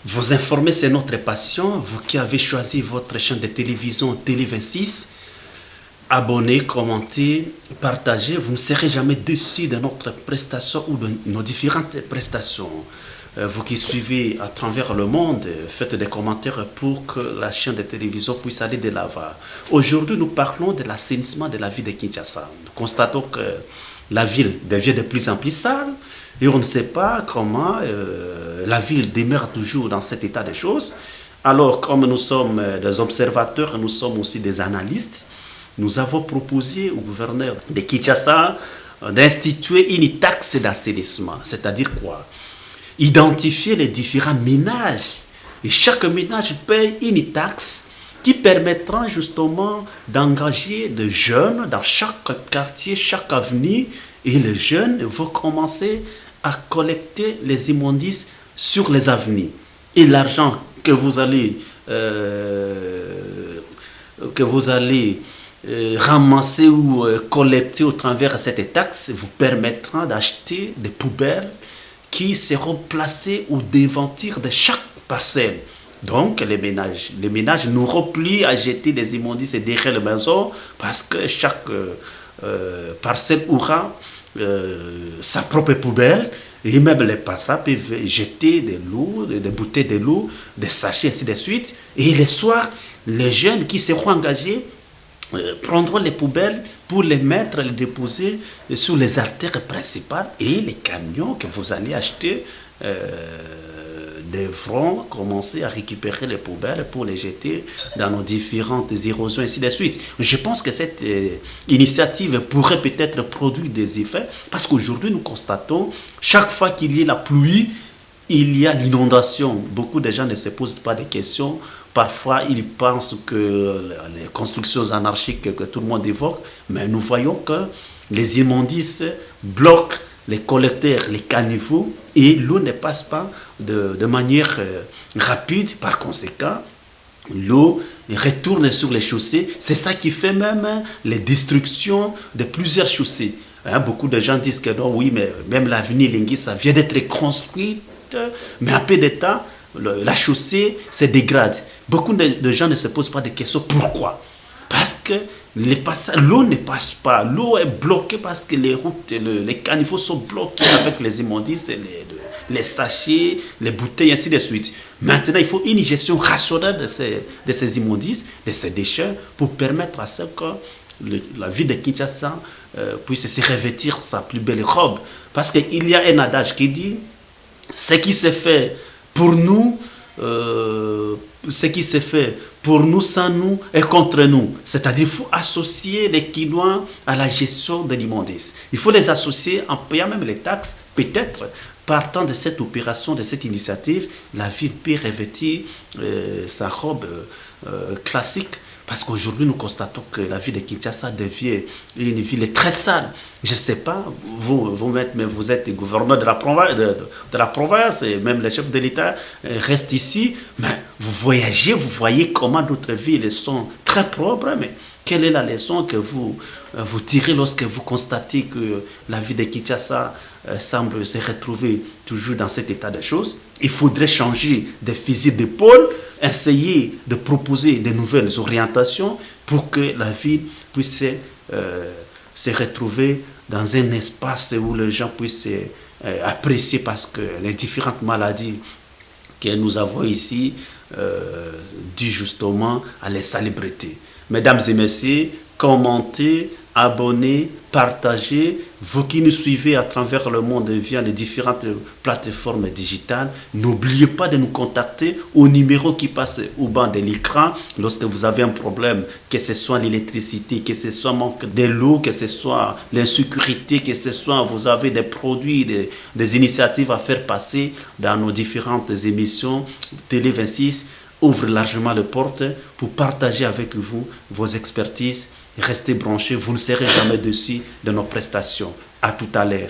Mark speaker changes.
Speaker 1: Vous informer, c'est notre passion. Vous qui avez choisi votre chaîne de télévision Télé 26, abonnez, commentez, partagez. Vous ne serez jamais déçus de notre prestation ou de nos différentes prestations. Vous qui suivez à travers le monde, faites des commentaires pour que la chaîne de télévision puisse aller de l'avant. Aujourd'hui, nous parlons de l'assainissement de la ville de Kinshasa. Nous constatons que la ville devient de plus en plus sale et on ne sait pas comment la ville demeure toujours dans cet état de choses. Alors, comme nous sommes des observateurs, nous sommes aussi des analystes, nous avons proposé au gouverneur de Kinshasa d'instituer une taxe d'assainissement. C'est-à-dire quoi? Identifier les différents ménages. Et chaque ménage paye une taxe qui permettra justement d'engager des jeunes dans chaque quartier, chaque avenue. Et les jeunes vont commencer à collecter les immondices sur les avenues. Et l'argent que vous allez ramasser ou collecter au travers de cette taxe vous permettra d'acheter des poubelles qui seront placées au devanture de chaque parcelle. Donc les ménages n'auront plus à jeter des immondices derrière la maison parce que chaque parcelle aura sa propre poubelle. Et même les passants peuvent jeter de l'eau, des bouteilles de l'eau, des sachets, ainsi de suite. Et le soir, les jeunes qui seront engagés prendront les poubelles pour les mettre, les déposer sur les artères principales. Et les camions que vous allez acheter devront commencer à récupérer les poubelles pour les jeter dans nos différentes érosions, ainsi de suite. Je pense que cette initiative pourrait peut-être produire des effets parce qu'aujourd'hui nous constatons, chaque fois qu'il y a la pluie, il y a l'inondation. Beaucoup de gens ne se posent pas de questions. Parfois, ils pensent que les constructions anarchiques que tout le monde évoque, mais nous voyons que les immondices bloquent les collecteurs, les caniveaux, et l'eau ne passe pas de manière rapide. Par conséquent, l'eau retourne sur les chaussées. C'est ça qui fait même les destructions de plusieurs chaussées. Beaucoup de gens disent que non, oui, mais même l'avenue Lingisa vient d'être construite, mais à peu de temps, la chaussée se dégrade. Beaucoup de gens ne se posent pas de questions. Pourquoi? Parce que l'eau ne passe pas. L'eau est bloquée parce que les routes, les caniveaux sont bloqués avec les immondices, les sachets, les bouteilles, ainsi de suite. Maintenant, il faut une gestion rationnelle de ces immondices, de ces déchets, pour permettre à ce que la ville de Kinshasa puisse se revêtir sa plus belle robe. Parce qu'il y a un adage qui dit ce qui se fait pour nous, ce qui se fait pour nous sans nous et contre nous. C'est-à-dire qu'il faut associer les Kinois à la gestion de l'immondice. Il faut les associer en payant même les taxes. Peut-être, partant de cette opération, de cette initiative, la ville peut revêtir sa robe classique. Parce qu'aujourd'hui, nous constatons que la ville de Kinshasa devient une ville très sale. Je ne sais pas, vous êtes gouverneur de la province et même les chefs de l'État restent ici. Mais vous voyagez, vous voyez comment d'autres villes sont très propres. Mais quelle est la leçon que vous tirez lorsque vous constatez que la ville de Kinshasa semble se retrouver toujours dans cet état de choses? Il faudrait changer de fusil d'épaule, essayer de proposer de nouvelles orientations pour que la ville puisse se retrouver dans un espace où les gens puissent apprécier, parce que les différentes maladies que nous avons ici dues justement à l'insalubrité. Mesdames et messieurs, commentez, abonnez, partagez. Vous qui nous suivez à travers le monde via les différentes plateformes digitales, n'oubliez pas de nous contacter au numéro qui passe au bas de l'écran lorsque vous avez un problème, que ce soit l'électricité, que ce soit manque de l'eau, que ce soit l'insécurité, que ce soit vous avez des produits, des initiatives à faire passer dans nos différentes émissions. Télé 26 ouvre largement les portes pour partager avec vous vos expertises. Restez branchés, vous ne serez jamais déçus de nos prestations. À tout à l'heure.